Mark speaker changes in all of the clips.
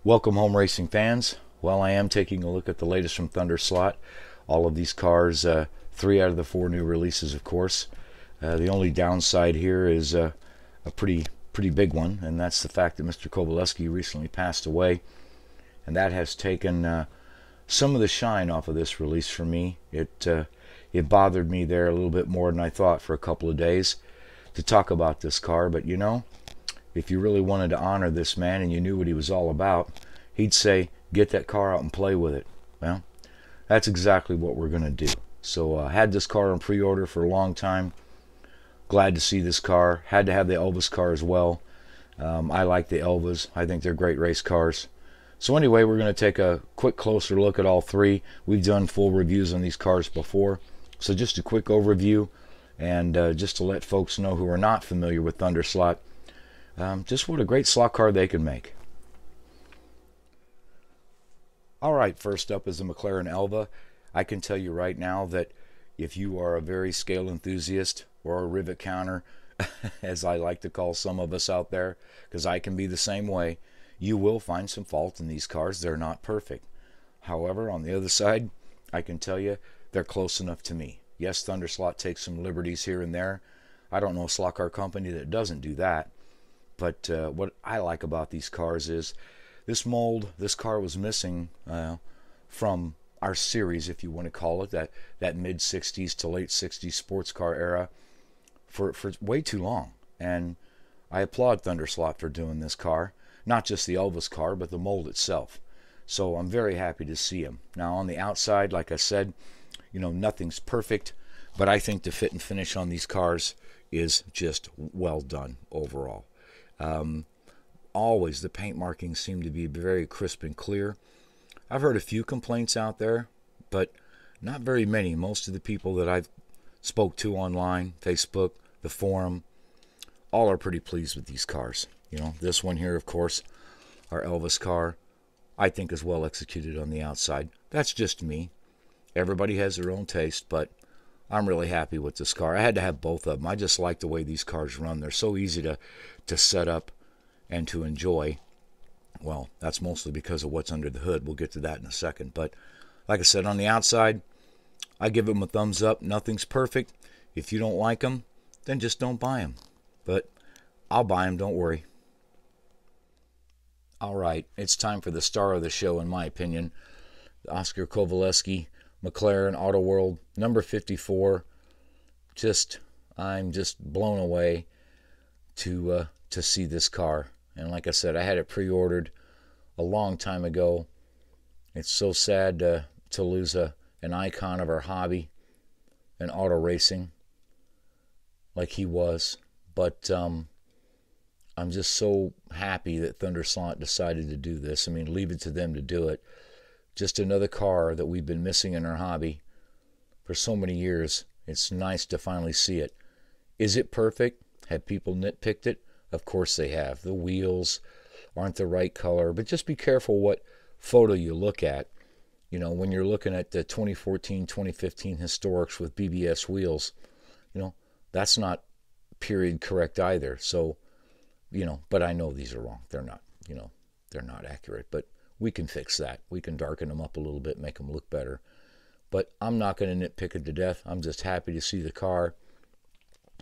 Speaker 1: Welcome home racing fans. Well, I am taking a look at the latest from Thunderslot. All of these cars, 3 out of the 4 new releases, of course. The only downside here is a pretty big one, and that's the fact that Mr. Kovaleski recently passed away, and that has taken some of the shine off of this release for me. It bothered me there a little bit more than I thought for a couple of days to talk about this car, but you know, if you really wanted to honor this man and you knew what he was all about, he'd say, get that car out and play with it. Well, that's exactly what we're going to do. So I had this car on pre-order for a long time. Glad to see this car. Had to have the Elvis car as well. I like the Elvas. I think they're great race cars. So anyway, we're going to take a quick closer look at all 3. We've done full reviews on these cars before. So just a quick overview, and just to let folks know who are not familiar with Thunderslot, just what a great slot car they can make. Alright, first up is the Mclaren Elva. I can tell you right now that if you are a very scale enthusiast or a rivet counter, as I like to call some of us out there, because I can be the same way, you will find some fault in these cars. They're not perfect. However, on the other side, I can tell you they're close enough to me. Yes, Thunderslot takes some liberties here and there. I don't know a slot car company that doesn't do that. But what I like about these cars is this mold, this car was missing from our series, if you want to call it, that mid-60s to late 60s sports car era for way too long. And I applaud Thunderslot for doing this car. Not just the Elvis car, but the mold itself. So I'm very happy to see him. Now on the outside, like I said, you know, nothing's perfect, but I think the fit and finish on these cars is just well done overall. Always the paint markings seem to be very crisp and clear. I've heard a few complaints out there, but not very many. Most of the people that I've spoke to online, Facebook, the forum, all are pretty pleased with these cars. You know, this one here, of course, our Elvis car, I think is well executed on the outside. That's just me. Everybody has their own taste, but I'm really happy with this car. I had to have both of them. I just like the way these cars run. They're so easy to set up and to enjoy. Well, that's mostly because of what's under the hood. We'll get to that in a second. But like I said, on the outside, I give them a thumbs up. Nothing's perfect. If you don't like them, then just don't buy them. But I'll buy them, don't worry. All right, it's time for the star of the show, in my opinion. Oscar Kovaleski, McLaren Auto World, number 54. I'm just blown away to see this car. And like I said, I had it pre-ordered a long time ago. It's so sad to lose an icon of our hobby and auto racing like he was. But I'm just so happy that Thunderslot decided to do this. I mean, leave it to them to do it. Just another car that we've been missing in our hobby for so many years. It's nice to finally see it. Is it perfect? Have people nitpicked it? Of course they have. The wheels aren't the right color, but just be careful what photo you look at. You know, when you're looking at the 2014, 2015 historics with BBS wheels, you know, that's not period correct either. So, you know, but I know these are wrong. They're not, you know, they're not accurate, but we can fix that. We can darken them up a little bit, make them look better. But I'm not going to nitpick it to death. I'm just happy to see the car.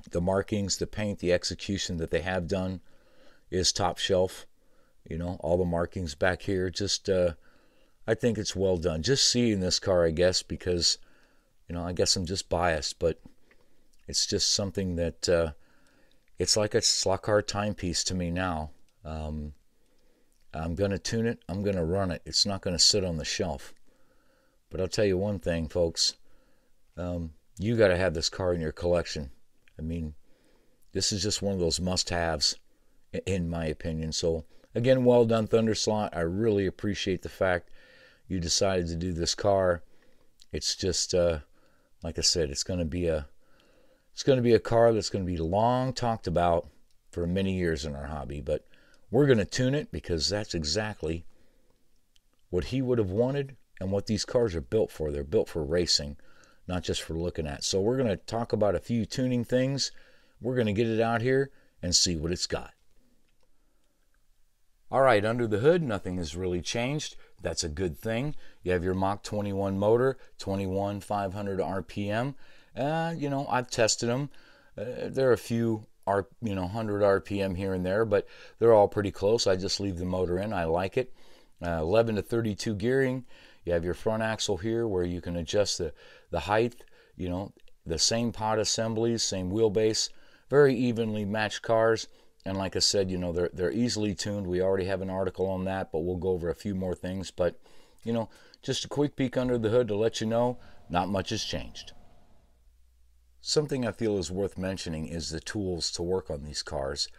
Speaker 1: The markings, the paint, the execution that they have done is top shelf. You know, all the markings back here, just I think it's well done. Just seeing this car, I guess, because, you know, I guess I'm just biased, but it's just something that it's like a slot car timepiece to me now. I'm going to tune it. I'm going to run it. It's not going to sit on the shelf. But I'll tell you one thing, folks. You got to have this car in your collection. I mean, this is just one of those must-haves, in my opinion. So, again, well done, Thunderslot. I really appreciate the fact you decided to do this car. It's just, like I said, it's going to be a car that's going to be long talked about for many years in our hobby. But we're going to tune it because that's exactly what he would have wanted and what these cars are built for. They're built for racing, not just for looking at. So we're going to talk about a few tuning things. We're going to get it out here and see what it's got. All right, under the hood, nothing has really changed. That's a good thing. You have your Mach 21 motor, 500 RPM. I've tested them. There are a few 100 RPM here and there, but they're all pretty close. I just leave the motor in. I like it. 11 to 32 gearing. You have your front axle here where you can adjust the height. The same pod assemblies, same wheelbase, very evenly matched cars. And like I said, they're easily tuned. We already have an article on that, but we'll go over a few more things. But, just a quick peek under the hood to let you know, not much has changed. Something I feel is worth mentioning is the tools to work on these cars.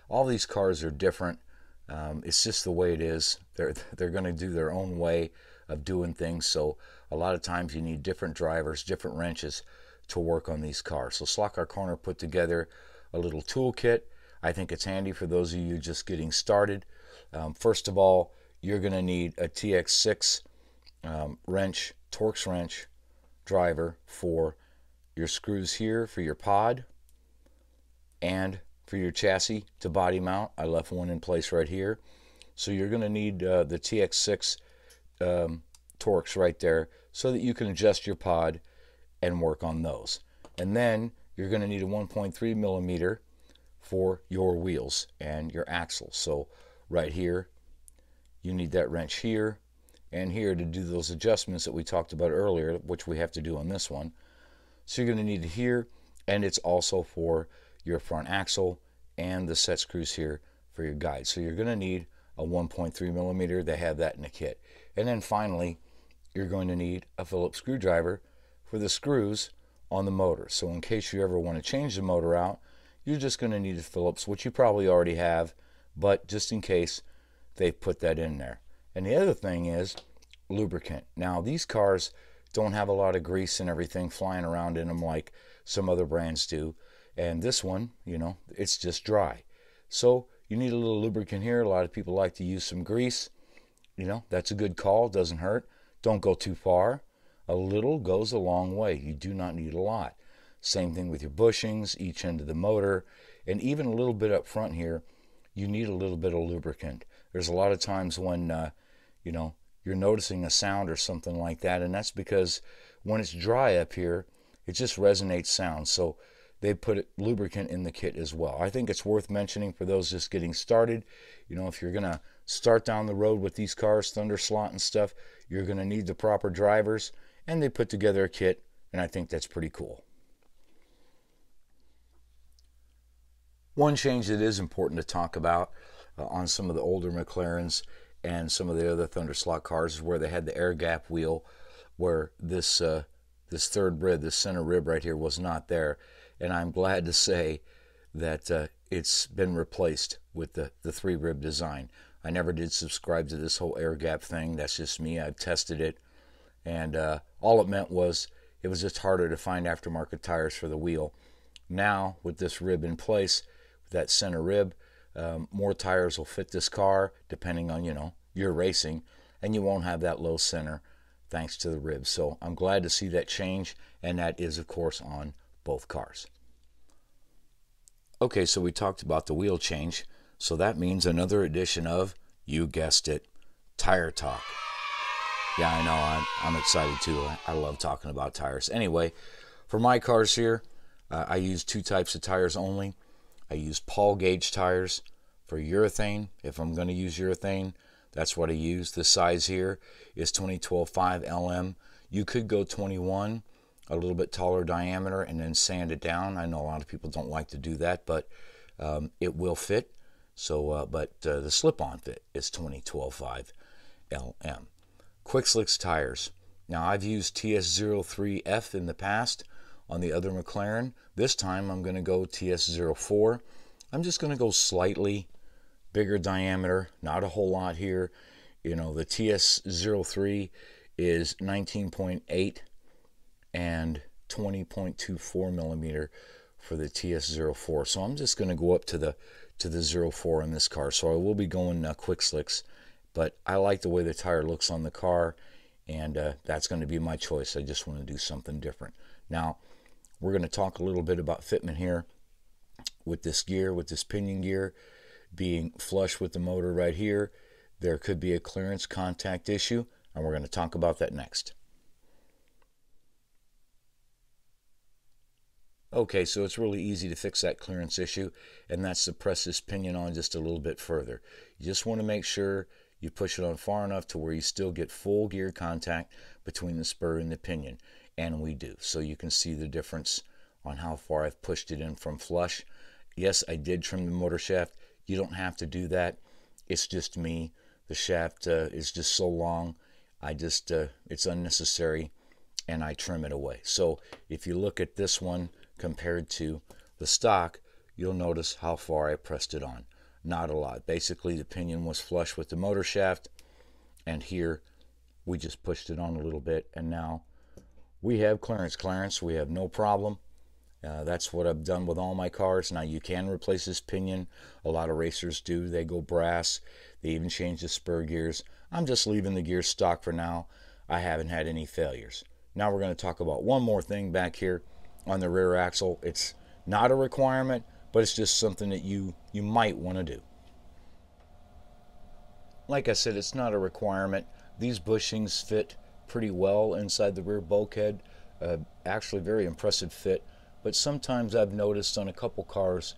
Speaker 1: All these cars are different. It's just the way it is. They're going to do their own way of doing things. So a lot of times you need different drivers, different wrenches to work on these cars. So Slot Car Corner put together a little toolkit. I think it's handy for those of you just getting started. First of all, you're going to need a TX6 wrench, Torx wrench driver for your screws here for your pod and for your chassis to body mount. I left one in place right here. So you're going to need the TX6 Torx right there so that you can adjust your pod and work on those. And then you're going to need a 1.3 millimeter for your wheels and your axles. So right here, you need that wrench here and here to do those adjustments that we talked about earlier, which we have to do on this one. So you're going to need it here, and it's also for your front axle and the set screws here for your guide. So you're going to need a 1.3 millimeter. They have that in the kit. And then finally, you're going to need a Phillips screwdriver for the screws on the motor. So in case you ever want to change the motor out, you're just going to need a Phillips, which you probably already have, but just in case, they put that in there. And the other thing is lubricant. Now, these cars don't have a lot of grease and everything flying around in them like some other brands do. And this one, it's just dry. So you need a little lubricant here. A lot of people like to use some grease. That's a good call. Doesn't hurt. Don't go too far. A little goes a long way. You do not need a lot. Same thing with your bushings, each end of the motor, and even a little bit up front here, you need a little bit of lubricant. There's a lot of times when, you're noticing a sound or something like that, and that's because when it's dry up here, it just resonates sound. So they put lubricant in the kit as well. I think it's worth mentioning for those just getting started. If you're going to start down the road with these cars, Thunderslot and stuff, you're going to need the proper drivers, and they put together a kit, and I think that's pretty cool. One change that is important to talk about on some of the older McLarens and some of the other Thunderslot cars is where they had the air gap wheel, where this third rib, this center rib right here, was not there. And I'm glad to say that it's been replaced with the three rib design. I never did subscribe to this whole air gap thing. That's just me. I've tested it, and all it meant was it was just harder to find aftermarket tires for the wheel. Now, with this rib in place, that center rib, more tires will fit this car depending on your racing, and you won't have that low center thanks to the rib. So I'm glad to see that change, and that is of course on both cars. Okay, so we talked about the wheel change, so that means another edition of, you guessed it, Tire Talk. Yeah, I know, I'm excited too. I love talking about tires. Anyway, for my cars here, I use two types of tires only. I use Paul gauge tires for urethane. If I'm going to use urethane, that's what I use. The size here is 2012-5 LM. You could go 21, a little bit taller diameter, and then sand it down. I know a lot of people don't like to do that, but it will fit. So, but the slip-on fit is 2012-5 LM. Quick Slicks tires. Now, I've used TS03F in the past on the other McLaren. This time I'm going to go TS04. I'm just going to go slightly bigger diameter, not a whole lot here. The TS03 is 19.8 and 20.24 millimeter for the TS04. So I'm just going to go up to the 04 in this car. So I will be going Quick Slicks, but I like the way the tire looks on the car, and that's going to be my choice. I just want to do something different. Now, we're going to talk a little bit about fitment here with this gear, with this pinion gear. being flush with the motor right here, there could be a clearance contact issue, and we're going to talk about that next. Okay, so it's really easy to fix that clearance issue, and that's to press this pinion on just a little bit further. You just want to make sure you push it on far enough to where you still get full gear contact between the spur and the pinion, and we do. So you can see the difference on how far I've pushed it in from flush. Yes, I did trim the motor shaft. You don't have to do that. It's just me. The shaft is just so long. It's unnecessary, and I trim it away. So if you look at this one compared to the stock, you'll notice how far I pressed it on. Not a lot. Basically, the pinion was flush with the motor shaft, and here we just pushed it on a little bit, and now we have clearance. We have no problem. That's what I've done with all my cars. Now, you can replace this pinion. A lot of racers do. They go brass. They even change the spur gears. I'm just leaving the gears stock for now. I haven't had any failures. Now we're going to talk about one more thing back here on the rear axle. It's not a requirement, but it's just something that you might want to do. Like I said, it's not a requirement. These bushings fit pretty well inside the rear bulkhead. Actually, very impressive fit. But sometimes I've noticed on a couple cars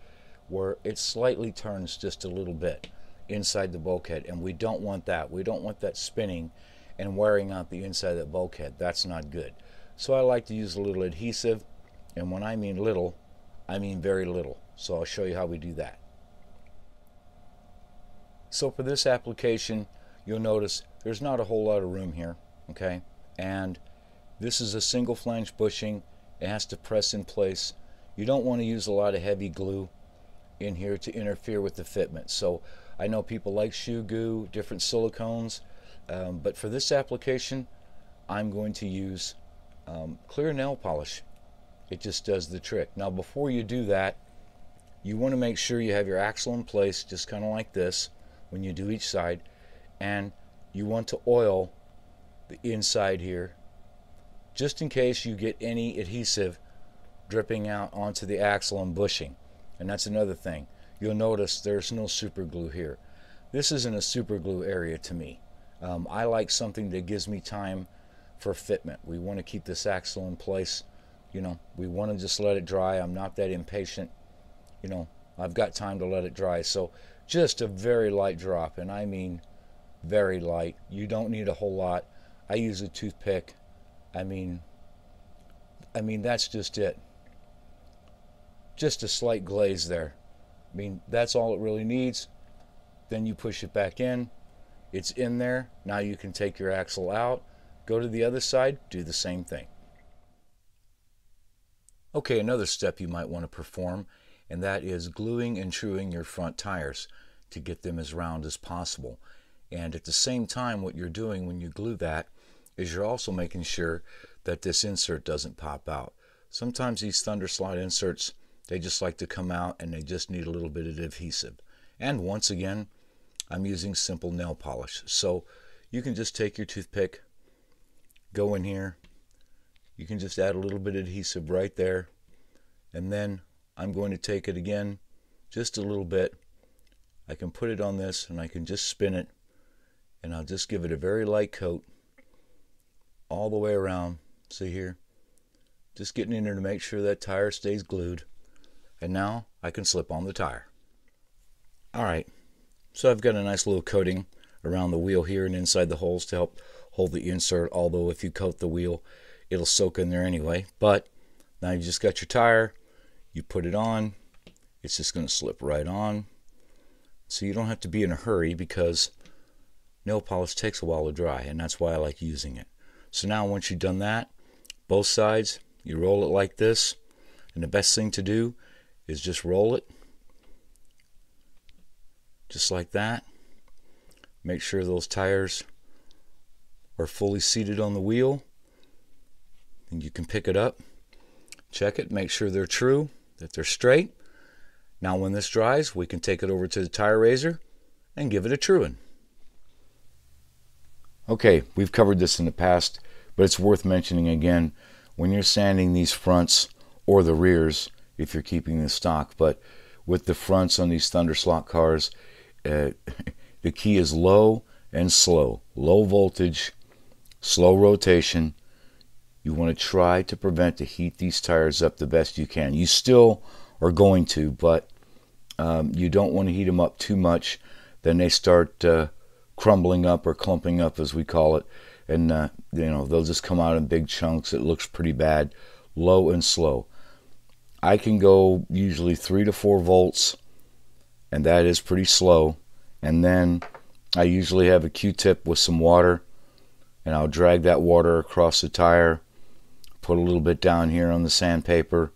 Speaker 1: where it slightly turns just a little bit inside the bulkhead, and we don't want that. We don't want that spinning and wearing out the inside of the bulkhead. That's not good. So I like to use a little adhesive, and when I mean little, I mean very little. So I'll show you how we do that. So for this application, you'll notice there's not a whole lot of room here, okay? And this is a single flange bushing. It has to press in place. You don't want to use a lot of heavy glue in here to interfere with the fitment. So I know people like shoe goo, different silicones, but for this application, I'm going to use clear nail polish. It just does the trick. Now, before you do that, you want to make sure you have your axle in place, just kind of like this, when you do each side, and you want to oil the inside here, just in case you get any adhesive dripping out onto the axle and bushing. And that's another thing. You'll notice there's no super glue here. This isn't a super glue area to me. I like something that gives me time for fitment. We want to keep this axle in place. You know, we want to just let it dry. I'm not that impatient. You know, I've got time to let it dry. So just a very light drop, and I mean very light. You don't need a whole lot. I use a toothpick. I mean that's just it. Just a slight glaze there. I mean, that's all it really needs. Then you push it back in. It's in there. Now you can take your axle out, go to the other side, do the same thing. Okay, another step you might want to perform, and that is gluing and truing your front tires to get them as round as possible. And at the same time, what you're doing when you glue that is you're also making sure that this insert doesn't pop out. Sometimes these Thunderslot inserts, they just like to come out and they just need a little bit of adhesive. And once again, I'm using simple nail polish. So you can just take your toothpick, go in here, you can just add a little bit of adhesive right there, and then I'm going to take it again, just a little bit. I can put it on this and I can just spin it, and I'll just give it a very light coat all the way around. See here? Just getting in there to make sure that tire stays glued. And now I can slip on the tire. Alright, so I've got a nice little coating around the wheel here and inside the holes to help hold the insert, although if you coat the wheel, it'll soak in there anyway. But now you just got your tire, you put it on, it's just going to slip right on. So you don't have to be in a hurry because nail polish takes a while to dry, and that's why I like using it. So now once you've done that, both sides, you roll it like this, and the best thing to do is just roll it just like that. Make sure those tires are fully seated on the wheel, and you can pick it up, check it, make sure they're true, that they're straight. Now when this dries, we can take it over to the tire raiser and give it a truing. Okay, we've covered this in the past, but it's worth mentioning again. When you're sanding these fronts or the rears, if you're keeping the stock, but with the fronts on these Thunderslot cars. The key is low and slow. Low voltage, slow rotation. You want to try to prevent to heat these tires up the best you can. You still are going to, but you don't want to heat them up too much. Then they start crumbling up or clumping up, as we call it, and you know, they'll just come out in big chunks. It looks pretty bad. Low and slow. I can go usually 3 to 4 volts, and that is pretty slow. And then I usually have a Q-tip with some water, and I'll drag that water across the tire, put a little bit down here on the sandpaper,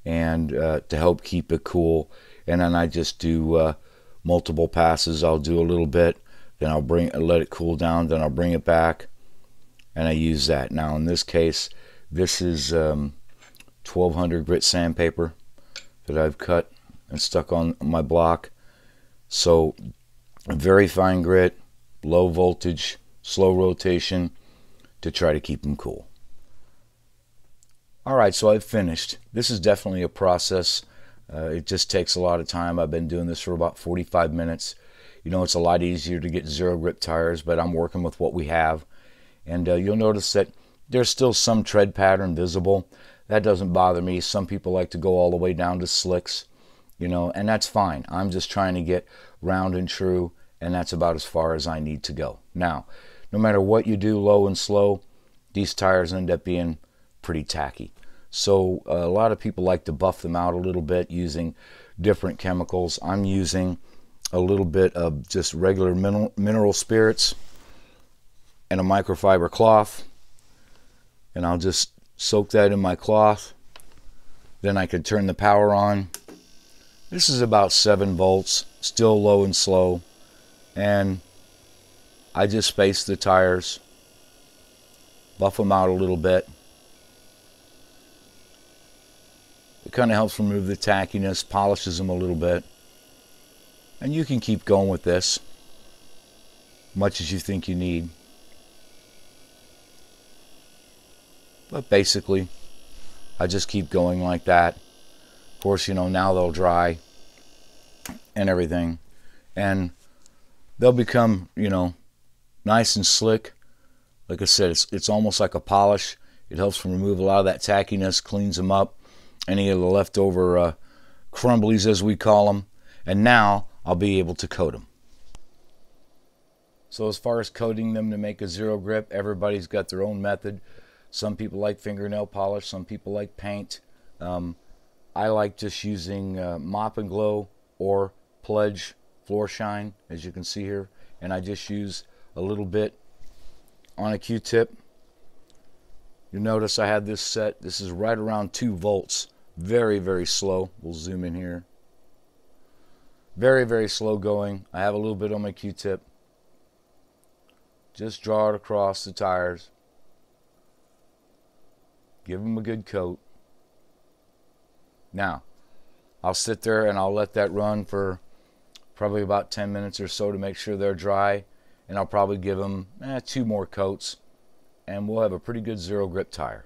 Speaker 1: and to help keep it cool. And then I just do multiple passes. I'll do a little bit, then I'll let it cool down, then I'll bring it back, and I use that. Now in this case, this is 1200 grit sandpaper that I've cut and stuck on my block. So very fine grit, low voltage, slow rotation to try to keep them cool. Alright, so I've finished. This is definitely a process. It just takes a lot of time. I've been doing this for about 45 minutes. You know, it's a lot easier to get zero grip tires, but I'm working with what we have. And you'll notice that there's still some tread pattern visible. That doesn't bother me. Some people like to go all the way down to slicks, you know, and that's fine. I'm just trying to get round and true, and that's about as far as I need to go. Now, no matter what you do, low and slow, these tires end up being pretty tacky. So a lot of people like to buff them out a little bit using different chemicals. I'm using a little bit of just regular mineral spirits and a microfiber cloth, and I'll just soak that in my cloth. Then I can turn the power on. This is about 7 volts, still low and slow, and I just space the tires, buff them out a little bit. It kind of helps remove the tackiness, polishes them a little bit. And you can keep going with this much as you think you need. But basically, I just keep going like that. Of course, you know, now they'll dry and everything. And they'll become, you know, nice and slick. Like I said, it's almost like a polish. It helps remove a lot of that tackiness, cleans them up. Any of the leftover crumblies, as we call them. And now I'll be able to coat them. So as far as coating them to make a zero grip, everybody's got their own method. Some people like fingernail polish, some people like paint. I like just using Mop and Glow or Pledge Floor Shine, as you can see here. And I just use a little bit on a Q-tip. You notice I have this set. This is right around 2 volts. Very, very slow. We'll zoom in here. Very, very slow going. I have a little bit on my Q-tip. Just draw it across the tires. Give them a good coat. Now, I'll sit there and I'll let that run for probably about 10 minutes or so to make sure they're dry. And I'll probably give them 2 more coats. And we'll have a pretty good zero grip tire.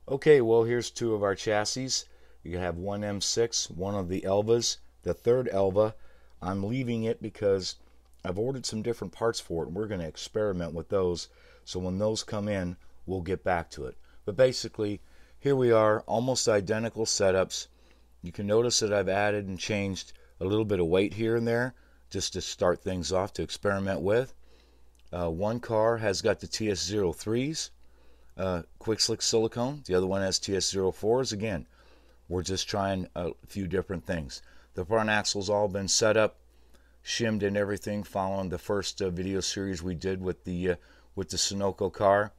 Speaker 1: Okay, well, here's 2 of our chassis. You have one M6, one of the Elvas. The third Elva, I'm leaving it because I've ordered some different parts for it, and we're going to experiment with those. So when those come in, we'll get back to it. But basically, here we are, almost identical setups. You can notice that I've added and changed a little bit of weight here and there, just to start things off to experiment with. One car has got the TS03s, quick slick silicone. The other one has TS04s. Again, we're just trying a few different things. The front axle's all been set up, shimmed and everything, following the first video series we did with the Sunoco car.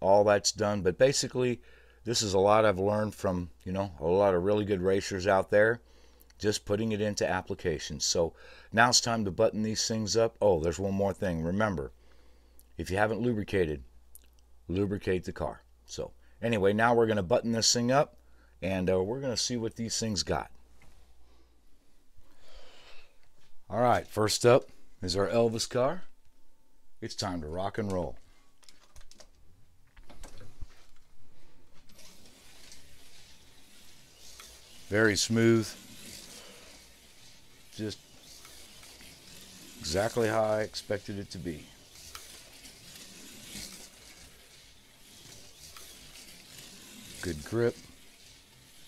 Speaker 1: All that's done. But basically, this is a lot I've learned from, you know, a lot of really good racers out there, just putting it into application. So now it's time to button these things up. Oh, there's one more thing. Remember, if you haven't lubricated, lubricate the car. So anyway, now we're going to button this thing up, and we're going to see what these things got. All right, first up is our Elvis car. It's time to rock and roll. Very smooth. Just exactly how I expected it to be. Good grip.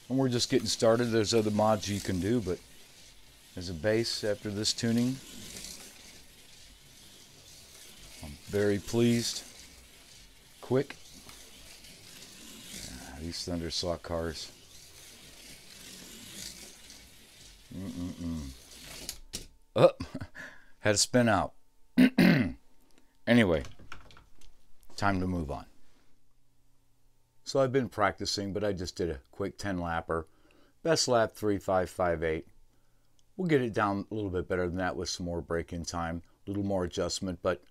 Speaker 1: And we're just getting started. There's other mods you can do, but as a base after this tuning, I'm very pleased. Quick. These Thunderslot cars. Oh, had to spin out. Anyway, time to move on. So I've been practicing, but I just did a quick 10-lapper. Best lap 3.558. We'll get it down a little bit better than that with some more break-in time, a little more adjustment, but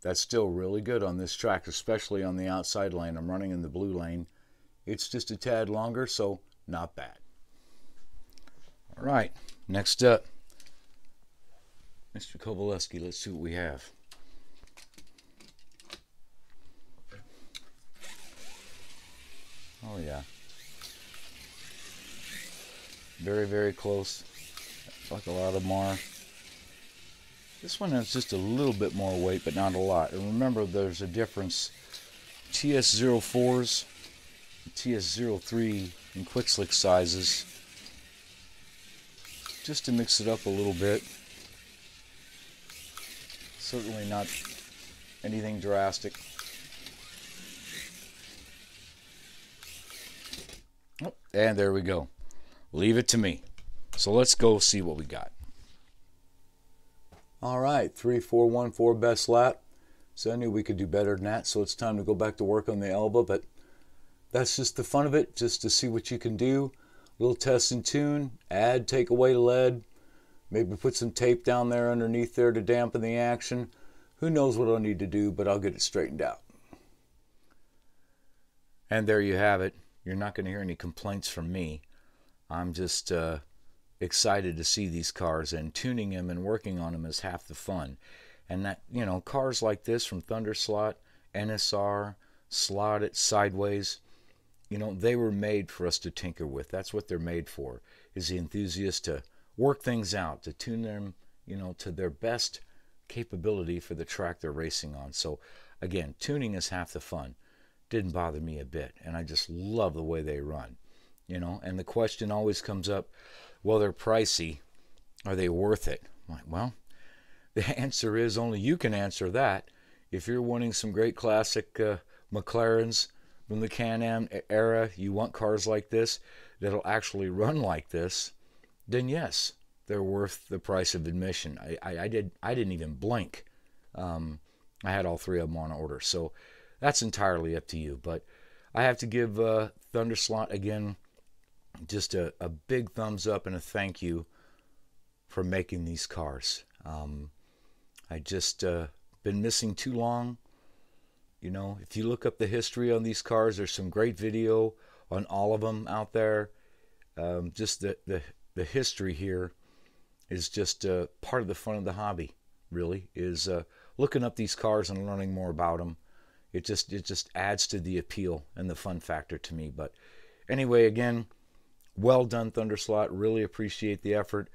Speaker 1: that's still really good on this track, especially on the outside lane. I'm running in the blue lane. It's just a tad longer, so not bad. All right, next up, Mr. Kovaleski. Let's see what we have. Oh yeah, very, very close, like a lot of them are. This one has just a little bit more weight, but not a lot. And remember, there's a difference. TS04s, TS03 in quick slick sizes, just to mix it up a little bit. Certainly not anything drastic. Oh, and there we go. Leave it to me. So let's go see what we got. All right, 3.414 best lap. So I knew we could do better than that. So it's time to go back to work on the Elva. But that's just the fun of it, just to see what you can do. A little test and tune, add, take away lead. Maybe put some tape down there underneath there to dampen the action. Who knows what I'll need to do, but I'll get it straightened out. And there you have it. You're not going to hear any complaints from me. I'm just excited to see these cars, and tuning them and working on them is half the fun. And that, you know, cars like this from Thunderslot, NSR, Slot It, Sideways, you know, they were made for us to tinker with. That's what they're made for, is the enthusiast to work things out, to tune them, you know, to their best capability for the track they're racing on. So again, tuning is half the fun. Didn't bother me a bit, and I just love the way they run, you know. And the question always comes up, well, they're pricey, are they worth it? I'm like, well, the answer is only you can answer that. If you're wanting some great classic McLarens from the Can-Am era, you want cars like this that'll actually run like this, then yes, they're worth the price of admission. I didn't even blink. I had all three of them on order, so that's entirely up to you. But I have to give Thunderslot again just a big thumbs up and a thank you for making these cars. I just been missing too long. You know, if you look up the history on these cars, there's some great video on all of them out there. Just the history here is just part of the fun of the hobby, really, is looking up these cars and learning more about them. It just adds to the appeal and the fun factor to me. But anyway, again, well done, Thunderslot. Really appreciate the effort.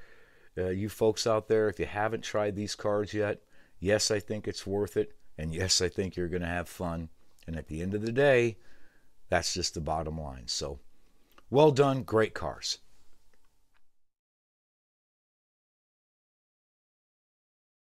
Speaker 1: You folks out there, if you haven't tried these cars yet, yes, I think it's worth it. And yes, I think you're going to have fun. And at the end of the day, that's just the bottom line. So, well done. Great cars.